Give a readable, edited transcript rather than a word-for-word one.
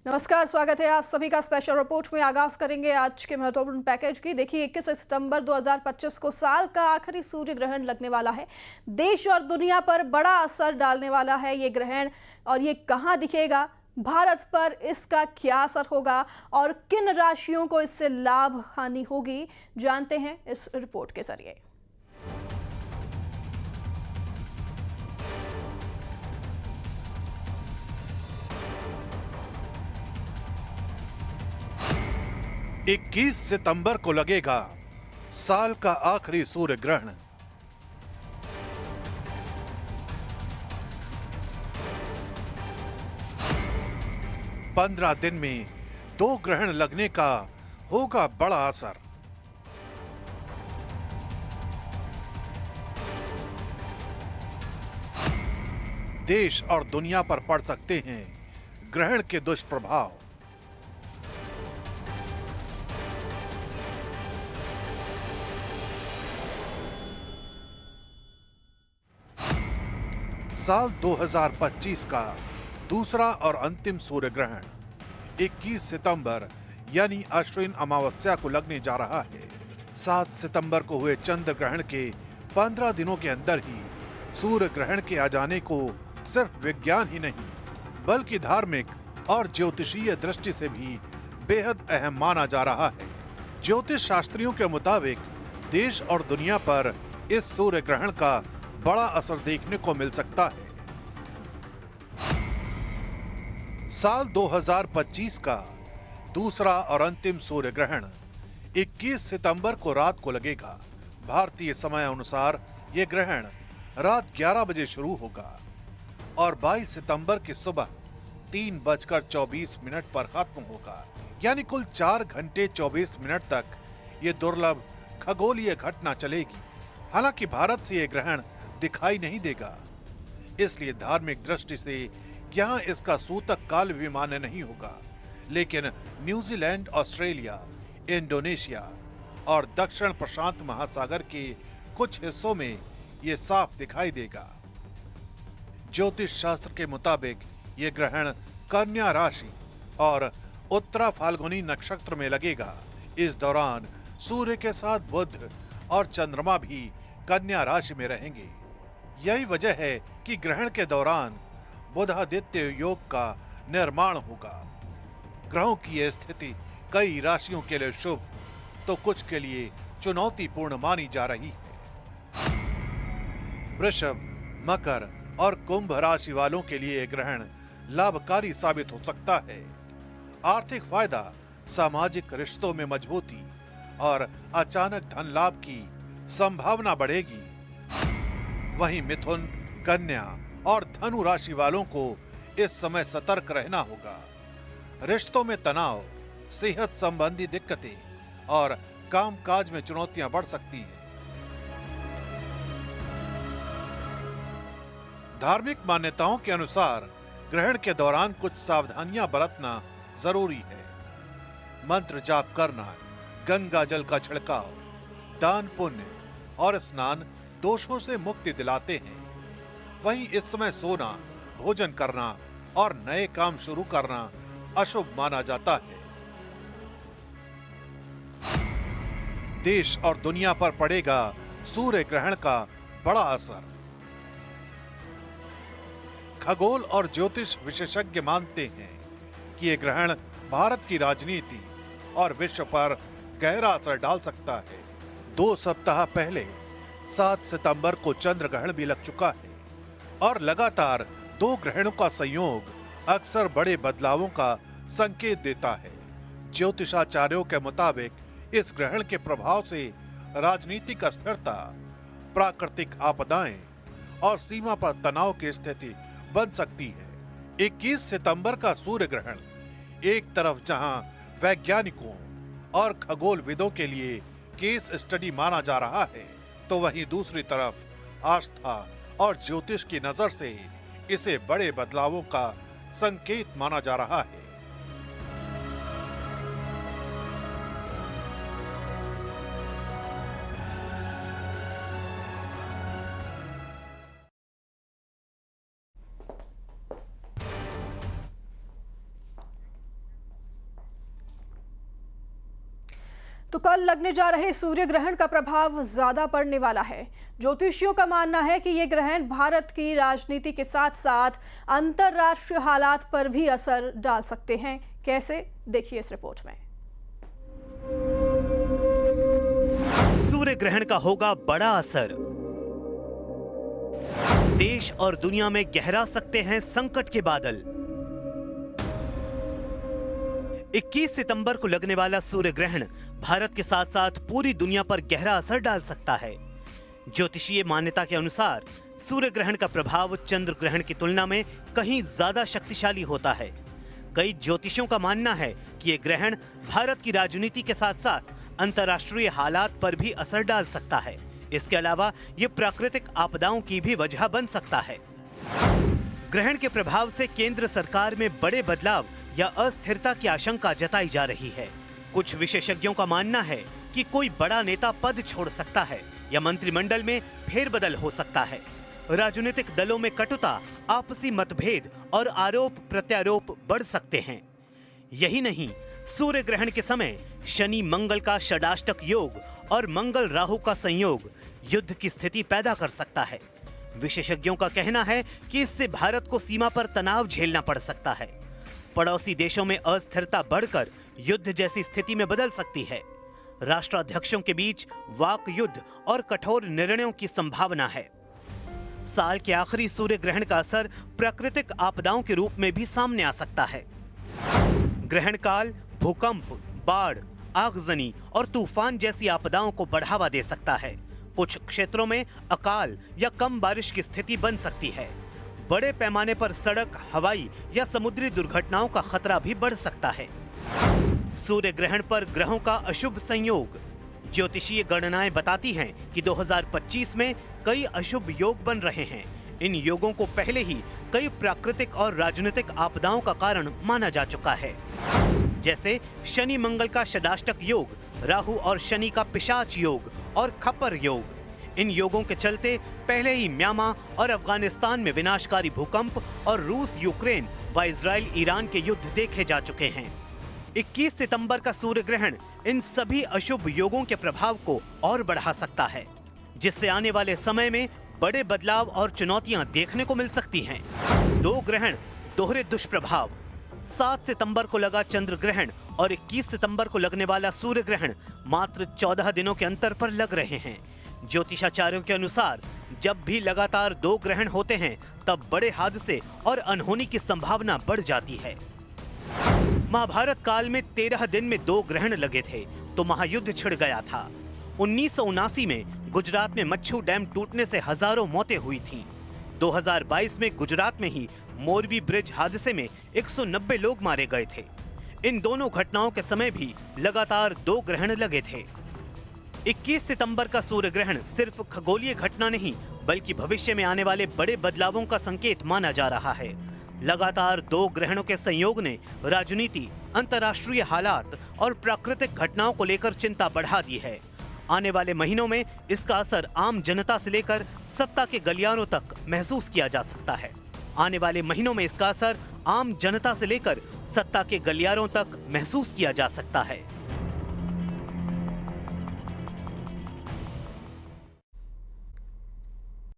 नमस्कार, स्वागत है आप सभी का स्पेशल रिपोर्ट में। आगाज करेंगे आज के महत्वपूर्ण पैकेज की। देखिए, 21 सितंबर 2025 को साल का आखिरी सूर्य ग्रहण लगने वाला है। देश और दुनिया पर बड़ा असर डालने वाला है ये ग्रहण। और ये कहां दिखेगा, भारत पर इसका क्या असर होगा और किन राशियों को इससे लाभ हानि होगी, जानते हैं इस रिपोर्ट के जरिए। 21 सितंबर को लगेगा साल का आखिरी सूर्य ग्रहण। पंद्रह दिन में 2 ग्रहण लगने का होगा बड़ा असर। देश और दुनिया पर पड़ सकते हैं ग्रहण के दुष्प्रभाव। साल 2025 का दूसरा और अंतिम सूर्य ग्रहण 21 सितंबर यानी अश्विन अमावस्या को लगने जा रहा है। 7 सितंबर को हुए चंद्र ग्रहण के 15 दिनों के अंदर ही सूर्य ग्रहण के आ जाने को सिर्फ विज्ञान ही नहीं बल्कि धार्मिक और ज्योतिषीय दृष्टि से भी बेहद अहम माना जा रहा है। ज्योतिष शास्त्रियों के मुताबिक देश और दुनिया पर इस सूर्य ग्रहण का बड़ा असर देखने को मिल सकता है। साल 2025 का दूसरा और अंतिम सूर्य ग्रहण 21 सितंबर को रात को लगेगा। भारतीय समय अनुसार यह ग्रहण रात 11 बजे शुरू होगा और 22 सितंबर की सुबह 3:24 पर खत्म होगा। यानी कुल 4 घंटे 24 मिनट तक ये दुर्लभ खगोलीय घटना चलेगी। हालांकि भारत से यह ग्रहण दिखाई नहीं देगा, इसलिए धार्मिक दृष्टि से यहाँ इसका सूतक काल भी मान्य नहीं होगा। लेकिन न्यूजीलैंड, ऑस्ट्रेलिया, इंडोनेशिया और दक्षिण प्रशांत महासागर के कुछ हिस्सों में ये साफ दिखाई देगा। ज्योतिष शास्त्र के मुताबिक ये ग्रहण कन्या राशि और उत्तरा फाल्गुनी नक्षत्र में लगेगा। इस दौरान सूर्य के साथ बुध और चंद्रमा भी कन्या राशि में रहेंगे। यही वजह है कि ग्रहण के दौरान बुधादित्य योग का निर्माण होगा। ग्रहों की यह स्थिति कई राशियों के लिए शुभ तो कुछ के लिए चुनौतीपूर्ण मानी जा रही है। वृषभ, मकर और कुंभ राशि वालों के लिए यह ग्रहण लाभकारी साबित हो सकता है। आर्थिक फायदा, सामाजिक रिश्तों में मजबूती और अचानक धन लाभ की संभावना बढ़ेगी। वहीं मिथुन, कन्या और धनु राशि वालों को इस समय सतर्क रहना होगा। रिश्तों में तनाव, सेहत संबंधी दिक्कतें और कामकाज में चुनौतियां बढ़ सकती हैं। धार्मिक मान्यताओं के अनुसार ग्रहण के दौरान कुछ सावधानियां बरतना जरूरी है। मंत्र जाप करना, गंगा जल का छिड़काव, दान पुण्य और स्नान दोषों से मुक्ति दिलाते हैं। वहीं इस समय सोना, भोजन करना और नए काम शुरू करना अशुभ माना जाता है। देश और दुनिया पर पड़ेगा सूर्य ग्रहण का बड़ा असर। खगोल और ज्योतिष विशेषज्ञ मानते हैं कि यह ग्रहण भारत की राजनीति और विश्व पर गहरा असर डाल सकता है। 2 सप्ताह पहले 7 सितंबर को चंद्र ग्रहण भी लग चुका है और लगातार 2 ग्रहणों का संयोग अक्सर बड़े बदलावों का संकेत देता है। ज्योतिषाचार्यों के मुताबिक इस ग्रहण के प्रभाव से राजनीतिक अस्थिरता, प्राकृतिक आपदाएं और सीमा पर तनाव की स्थिति बन सकती है। 21 सितंबर का सूर्य ग्रहण एक तरफ जहां वैज्ञानिकों और खगोलविदों के लिए केस स्टडी माना जा रहा है, तो वहीं दूसरी तरफ आस्था और ज्योतिष की नजर से इसे बड़े बदलावों का संकेत माना जा रहा है। तो कल लगने जा रहे सूर्य ग्रहण का प्रभाव ज्यादा पड़ने वाला है। ज्योतिषियों का मानना है कि ये ग्रहण भारत की राजनीति के साथ साथ अंतरराष्ट्रीय हालात पर भी असर डाल सकते हैं। कैसे, देखिए इस रिपोर्ट में। सूर्य ग्रहण का होगा बड़ा असर। देश और दुनिया में गहरा सकते हैं संकट के बादल। 21 सितंबर को लगने वाला सूर्य ग्रहण भारत के साथ साथ पूरी दुनिया पर गहरा असर डाल सकता है। ज्योतिषीय मान्यता के अनुसार सूर्य ग्रहण का प्रभाव चंद्र ग्रहण की तुलना में कहीं ज्यादा शक्तिशाली होता है। कई ज्योतिषियों का मानना है कि यह ग्रहण भारत की राजनीति के साथ साथ अंतर्राष्ट्रीय हालात पर भी असर डाल सकता है। इसके अलावा यह प्राकृतिक आपदाओं की भी वजह बन सकता है। ग्रहण के प्रभाव से केंद्र सरकार में बड़े बदलाव या अस्थिरता की आशंका जताई जा रही है। कुछ विशेषज्ञों का मानना है कि कोई बड़ा नेता पद छोड़ सकता है या मंत्रिमंडल में फेरबदल हो सकता है। राजनीतिक दलों में कटुता, आपसी मतभेद और आरोप प्रत्यारोप बढ़ सकते हैं। यही नहीं, सूर्य ग्रहण के समय शनि मंगल का षडाष्टक योग और मंगल राहु का संयोग युद्ध की स्थिति पैदा कर सकता है। विशेषज्ञों का कहना है कि इससे भारत को सीमा पर तनाव झेलना पड़ सकता है। पड़ोसी देशों में अस्थिरता बढ़कर युद्ध जैसी स्थिति में बदल सकती है। राष्ट्राध्यक्षों के बीच वाक युद्ध और कठोर निर्णयों की संभावना है। साल के आखिरी सूर्य ग्रहण का असर प्राकृतिक आपदाओं के रूप में भी सामने आ सकता है। ग्रहण काल भूकंप, बाढ़, आगजनी और तूफान जैसी आपदाओं को बढ़ावा दे सकता है। कुछ क्षेत्रों में अकाल या कम बारिश की स्थिति बन सकती है। बड़े पैमाने पर सड़क, हवाई या समुद्री दुर्घटनाओं का खतरा भी बढ़ सकता है। सूर्य ग्रहण पर ग्रहों का अशुभ संयोग। ज्योतिषीय गणनाएं बताती हैं कि 2025 में कई अशुभ योग बन रहे हैं। इन योगों को पहले ही कई प्राकृतिक और राजनीतिक आपदाओं का कारण माना जा चुका है, जैसे शनि मंगल का षडाष्टक योग, राहु और शनि का पिशाच योग और खप्पर योग। इन योगों के चलते पहले ही म्यांमार और अफगानिस्तान में विनाशकारी भूकंप और रूस यूक्रेन व इजराइल ईरान के युद्ध देखे जा चुके हैं। 21 सितंबर का सूर्य ग्रहण इन सभी अशुभ योगों के प्रभाव को और बढ़ा सकता है, जिससे आने वाले समय में बड़े बदलाव और चुनौतियां देखने को मिल सकती हैं। दो ग्रहण, दोहरे दुष्प्रभाव। 7 सितंबर को लगा चंद्र ग्रहण और 21 सितंबर को लगने वाला सूर्य ग्रहण मात्र 14 दिनों के अंतर पर लग रहे हैं। ज्योतिषाचार्यों के अनुसार जब भी लगातार दो ग्रहण होते हैं तब बड़े हादसे और अनहोनी की संभावना बढ़ जाती है। महाभारत काल में 13 दिन में 2 ग्रहण लगे थे तो महायुद्ध छिड़ गया था। 1979 में गुजरात में मच्छू डैम टूटने से हजारों मौतें हुई थीं। 2022 में गुजरात में ही मोरबी ब्रिज हादसे में 190 लोग मारे गए थे। इन दोनों घटनाओं के समय भी लगातार 2 ग्रहण लगे थे। 21 सितंबर का सूर्य ग्रहण सिर्फ खगोलीय घटना नहीं बल्कि भविष्य में आने वाले बड़े बदलावों का संकेत माना जा रहा है। लगातार 2 ग्रहणों के संयोग ने राजनीति, अंतर्राष्ट्रीय हालात और प्राकृतिक घटनाओं को लेकर चिंता बढ़ा दी है। आने वाले महीनों में इसका असर आम जनता से लेकर सत्ता के गलियारों तक महसूस किया जा सकता है। आने वाले महीनों में इसका असर आम जनता से लेकर सत्ता के गलियारों तक महसूस किया जा सकता है।